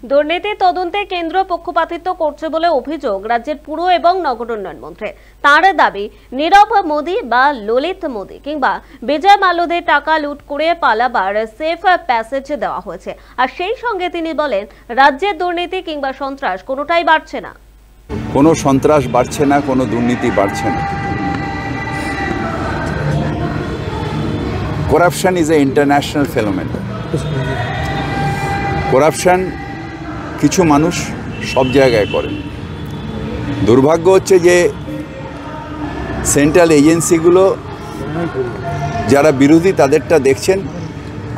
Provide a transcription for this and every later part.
দুর্নীতি তদন্তে কেন্দ্র পক্ষপাতিত্ব করছে বলে অভিযোগ রাজ্যের পুর এবং নগর উন্নয়ন মন্ত্রী। তাঁর দাবি, নীরব মোদী বা ললিত মোদী কিংবা বিজয় মাল্যদের টাকা লুট করে পালাবার সেফ প্যাসেজ দেওয়া হয়েছে। আর সেই সঙ্গে তিনি বলেন, রাজ্যের দুর্নীতি কিংবা সন্ত্রাস কোনোটাই বাড়ছে না। কোনো সন্ত্রাস বাড়ছে না, কোনো দুর্নীতি বাড়ছে না। Corruption is an international phenomenon. Corruption কিছু মানুষ সব জায়গায় করে। দুর্ভাগ্য হচ্ছে যে সেন্ট্রাল এজেন্সিগুলো যারা বিরোধী তাদেরটা দেখছেন,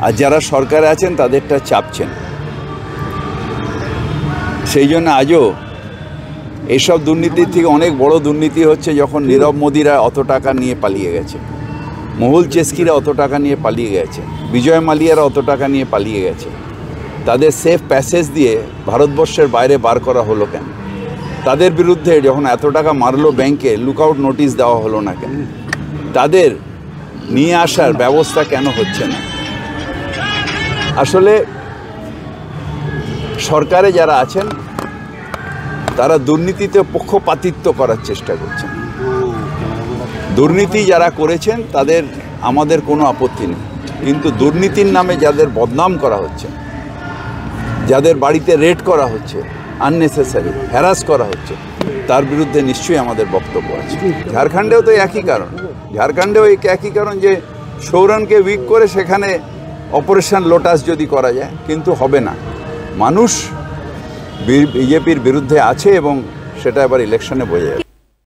আর যারা সরকারে আছেন তাদেরটা চাপছেন। সেই জন্য আজও এইসব দুর্নীতির থেকে অনেক বড় দুর্নীতি হচ্ছে যখন নীরব মোদীরা অত টাকা নিয়ে পালিয়ে গেছে, মহুল চেস্কিরা অত টাকা নিয়ে পালিয়ে গেছে, বিজয় মালিয়ারা অত টাকা নিয়ে পালিয়ে গেছে। তাদের সেফ প্যাসেজ দিয়ে ভারতবর্ষের বাইরে বার করা হলো কেন? তাদের বিরুদ্ধে যখন এত টাকা মারলো ব্যাংকে, লুকআউট নোটিশ দেওয়া হলো না কেন? তাদের নিয়ে আসার ব্যবস্থা কেন হচ্ছে না? আসলে সরকারে যারা আছেন তারা দুর্নীতিতে পক্ষপাতিত্ব করার চেষ্টা করছেন। দুর্নীতি যারা করেছেন তাদের আমাদের কোনো আপত্তি নেই, কিন্তু দুর্নীতির নামে যাদের বদনাম করা হচ্ছে, যাদের বাড়িতে রেড করা হচ্ছে, আননেসেসারি হ্যারাস করা হচ্ছে, তার বিরুদ্ধে নিশ্চয়ই আমাদের বক্তব্য আছে। ঝাড়খণ্ডেও তো একই কারণ, ঝাড়খণ্ডেও একই কারণ যে সৌরনকে উইক করে সেখানে অপারেশন লোটাস যদি করা যায়, কিন্তু হবে না। মানুষ বিজেপির বিরুদ্ধে আছে এবং সেটা এবার ইলেকশনে বোঝা যাবে।